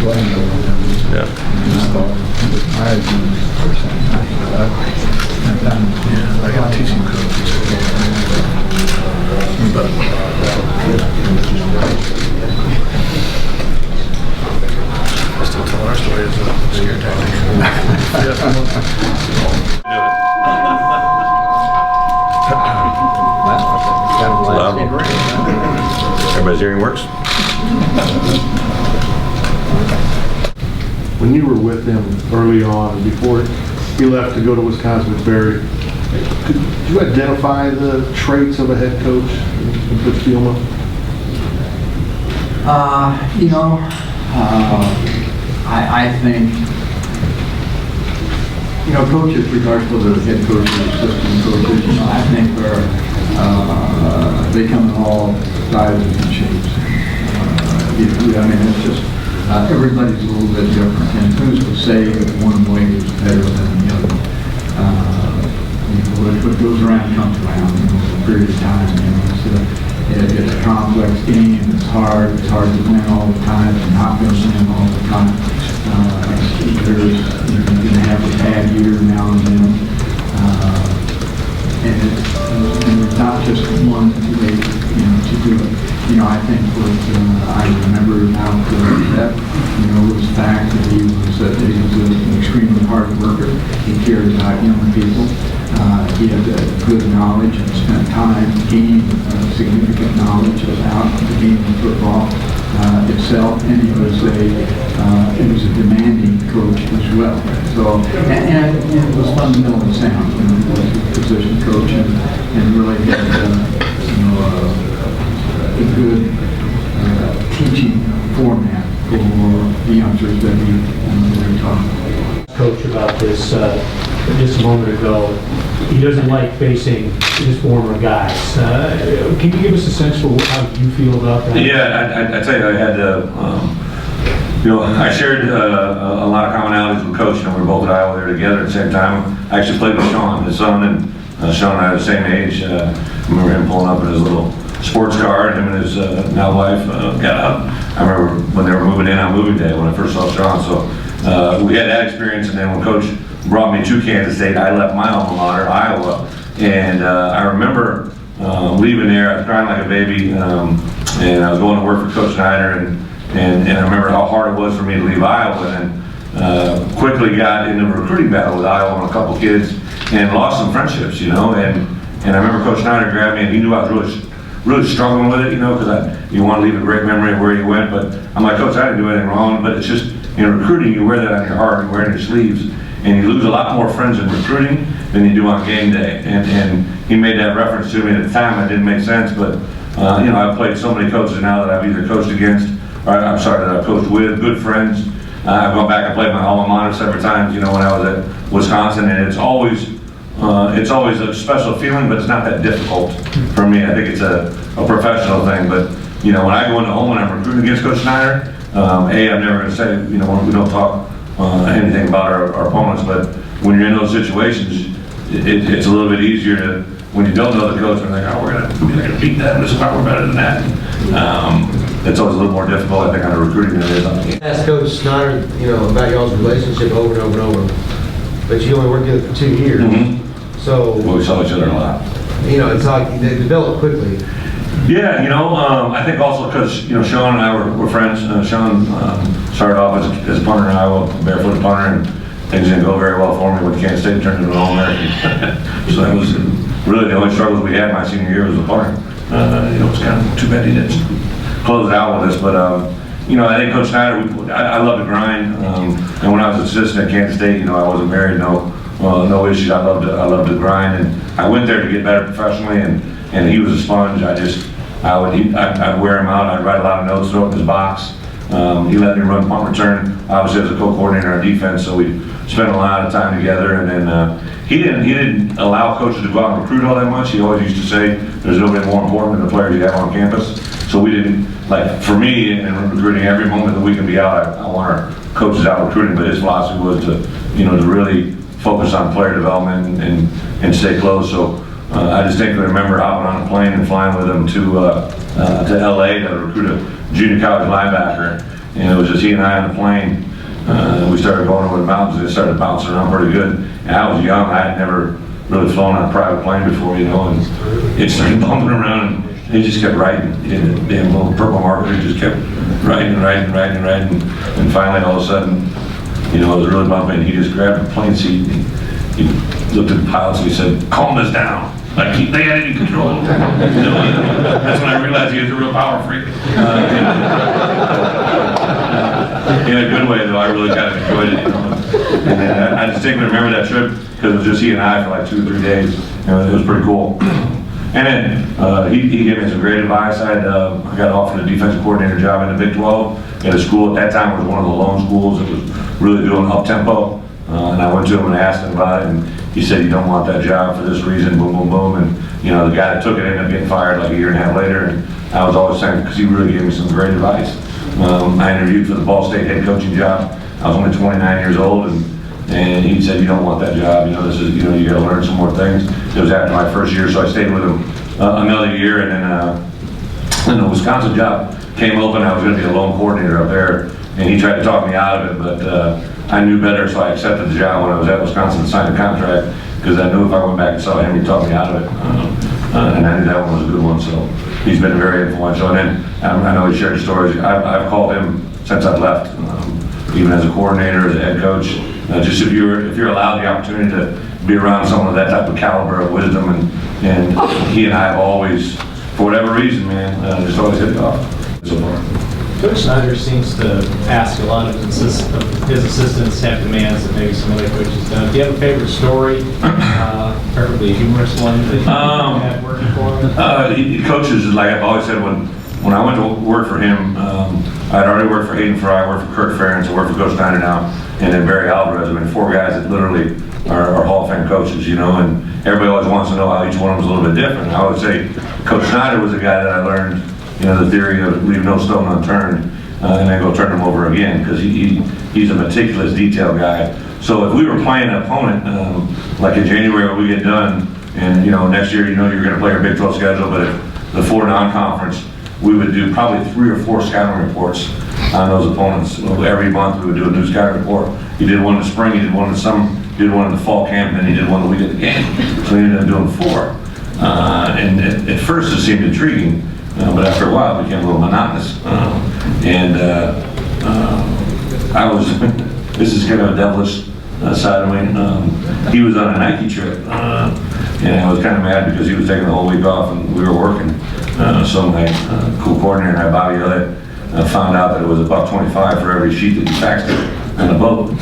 Yeah. Yeah, I got a teaching coach. But I still tell our story as a scare tactic. Everybody's hearing works? When you were with him early on, before he left to go to Wisconsin-Berry, could you identify the traits of a head coach in Coach Bielema? I think, coaches, regardless of the head coaches, assistant coaches, I think they come in all sizes and shapes. It's just, everybody's a little bit different, and who's to say that one way is better than the other? What goes around comes around for a period of time. It's a complex game. It's hard to win all the time. You're not going to win all the time. You're going to have a bad year now and then. And it's not just one way, to do it. I think what I remember now that, was the fact that he was an extremely hard worker. He cared about young people. He had good knowledge and spent time gaining significant knowledge about the game of football itself, and he was a demanding coach as well. So, and it was fundamentally sound. He was a position coach and really had a good teaching format for the youngsters that we were talking about. Coach about this just a moment ago. He doesn't like facing his former guys. Can you give us a sense for how you feel about that? Yeah, I tell you, I had I shared a lot of commonalities with Coach. We were both at Iowa there together at the same time. I actually played with Sean, his son, and Sean and I are the same age. I remember him pulling up in his little sports car, and him and his now wife got out. I remember when they were moving in on moving day when I first saw Sean. So we had that experience, and then when Coach brought me to Kansas State, I left my alma mater, Iowa, and I remember leaving there. I was crying like a baby, and I was going to work for Coach Snyder, and I remember how hard it was for me to leave Iowa, and quickly got into a recruiting battle with Iowa and a couple kids, and lost some friendships, and I remember Coach Snyder grabbed me, and he knew I was really struggling with it, because you want to leave a great memory of where you went, but I'm like, Coach, I didn't do anything wrong, but it's just, in recruiting, you wear that on your heart, you wear it in your sleeves, and you lose a lot more friends in recruiting than you do on game day, and he made that reference to me at the time. It didn't make sense, but I've played so many coaches now that I've either coached against, or that I've coached with, good friends. I've gone back and played my alma mater several times, when I was at Wisconsin, and it's always a special feeling, but it's not that difficult for me. I think it's a professional thing, but when I go into home and I'm recruiting against Coach Snyder, I'm never going to say, we don't talk anything about our opponents, but when you're in those situations, it's a little bit easier to, when you don't know the coach, and like, we're going to beat that, this is why we're better than that. It's always a little more difficult, I think, on a recruiting than it is on the game. I asked Coach Snyder, about y'all's relationship over and over and over, but you only worked together for 2 years. Mm-hmm. So we saw each other a lot. It's like they developed quickly. Yeah, I think also because Sean and I were friends. Sean started off as a punter in Iowa, barefooted punter, and things didn't go very well for me with Kansas State, turned into an All-American. So that was really the only struggles we had my senior year was the punter. It was kind of too bad he didn't close it out with us, but I think Coach Snyder, I love to grind, and when I was assistant at Kansas State, I wasn't married, no issues. I loved to grind, and I went there to get better professionally, and he was a sponge. I'd wear him out. I'd write a lot of notes, throw it in his box. He let me run punt return, obviously as a co-coordinator on defense, so we spent a lot of time together. And then he didn't allow coaches to go out and recruit all that much. He always used to say, "There's nobody more important than the players you have on campus." So we didn't, like, for me in recruiting, every moment that we can be out, I want our coaches out recruiting. But his philosophy was to really focus on player development and stay close. So I distinctly remember hopping on a plane and flying with him to LA to recruit a junior college linebacker. and it was just he and I on the plane. We started going over the mountains, and it started bouncing around pretty good. And I was young, I had never really flown on a private plane before, you know, and it started bumping around, and he just kept riding. He had a damn little purple marker, he just kept riding, and finally all of a sudden, you know, it was really bumpy, and he just grabbed the plane seat, and he looked at the pilots and he said, "Calm this down." Like they had any control. You know, that's when I realized he was a real power freak. In a good way, though, I really kind of enjoyed it. You know? And then I distinctly remember that trip because it was just he and I for like 2 or 3 days. You know, it was pretty cool. And then he gave me some great advice. I got offered a defensive coordinator job in the Big 12 at a school at that time. It was one of the lone schools that was really doing up tempo. And I went to him and asked him about it, and he said, "You don't want that job for this reason, boom, boom, boom." And, you know, the guy that took it ended up getting fired like a year and a half later, and I was always saying, because he really gave me some great advice. I interviewed for the Ball State head coaching job. I was only 29 years old, and he said, "You don't want that job, you know, this is, you know, you gotta learn some more things." It was after my first year, so I stayed with him another year, and then the Wisconsin job came open. I was gonna be a lone coordinator up there, and he tried to talk me out of it, but I knew better, so I accepted the job when I was at Wisconsin and signed a contract, because I knew if I went back and saw him, he'd talk me out of it. And I knew that one was a good one, so he's been very influential. And then I know he shared stories. I've called him since I've left, even as a coordinator, as a head coach. Just if you're allowed the opportunity to be around someone of that type of caliber of wisdom, and he and I have always, for whatever reason, man, just always hit it off so far. Coach Snyder seems to ask a lot of his assistants have demands that maybe some other coaches don't. Do you have a favorite story, preferably a humorous one, that you had working for him? Coaches, like I've always said, when I went to work for him, I'd already worked for Hayden Fry, I worked for Kurt Ferentz, I worked for Coach Snyder now, and then Barry Alvarez. I mean, 4 guys that literally are Hall of Fame coaches, you know, and everybody always wants to know how each one of them is a little bit different. I would say Coach Snyder was a guy that I learned, you know, the theory of leave no stone unturned, and then go turn them over again, because he's a meticulous detail guy. So if we were playing an opponent, like in January when we get done, and you know, next year, you know, you're going to play your Big 12 schedule, but if the 4 non-conference, we would do probably 3 or 4 scouting reports on those opponents. Every month we would do a new scouting report. He did one in the spring, he did one in the summer, he did one in the fall camp, and then he did one the week of the game. So he ended up doing 4. And at first it seemed intriguing, but after a while it became a little monotonous. I was, this is kind of a devilish side of me. He was on a Nike trip, and I was kind of mad because he was taking the whole week off and we were working. So my co-coordinator and I, Bobby Elliott, found out that it was $1.25 for every sheet that he faxed on the boat.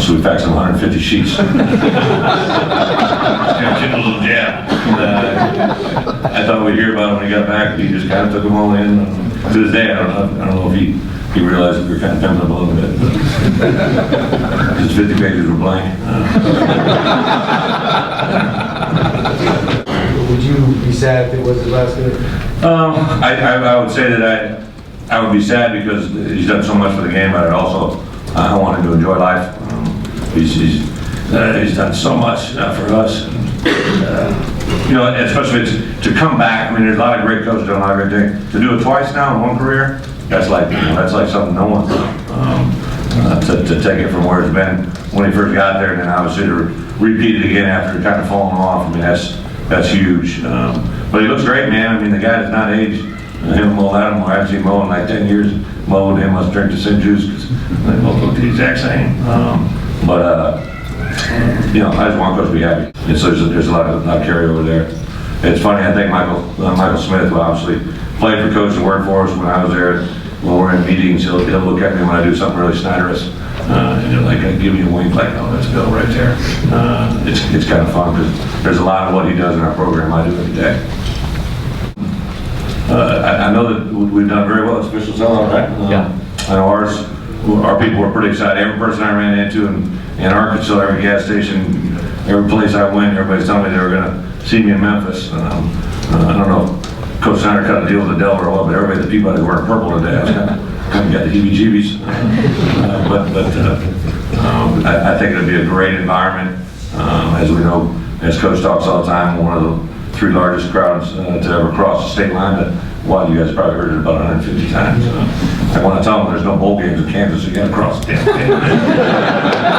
So we faxed him 150 sheets. Give him a little jab. I thought we'd hear about him when he got back, but he just kind of took them all in. To this day, I don't know if he realized that we were kind of pimping him a little bit. His 50 pages were blank. Would you be sad if it was his last year? I would say that I would be sad because he's done so much for the game, but I want him to enjoy life. He's done so much for us. You know, especially to come back. I mean, there's a lot of great coaches doing a lot of great things. To do it twice now in one career, that's like something no one's done. To take it from where it's been when he first got there, and then obviously to repeat it again after kind of falling off. I mean, that's huge. But he looks great, man. I mean, the guy does not age. Him and Mo Lattimore, I haven't seen Mo in like 10 years. Mo and him must drink the same juice because they both look the exact same. You know, I just want Coach to be happy. And so there's a lot of carryover there. It's funny, I think Michael Smith, who obviously played for Coach and worked for us when I was there. When we're in meetings, he'll look at me when I do something really Snyderous, and he'll like give me a wink, like, "Oh, that's Bill right there." It's kind of fun because there's a lot of what he does in our program I do every day. I know that we've done very well at Special Sellout, right? Yeah. I know our people were pretty excited. Every person I ran into in Arkansas, every gas station, every place I went, everybody's telling me they were going to see me in Memphis. I don't know if Coach Snyder cut a deal with the devil or what, but everybody, the people that were wearing purple today, I was kind of got the heebie-jeebies. I think it'll be a great environment. As we know, as Coach talks all the time, one of the 3 largest crowds to ever cross the state line. Well, you guys probably heard it about 150 times. I want to tell them there's no bowl games in Kansas, so you got to cross the damn thing.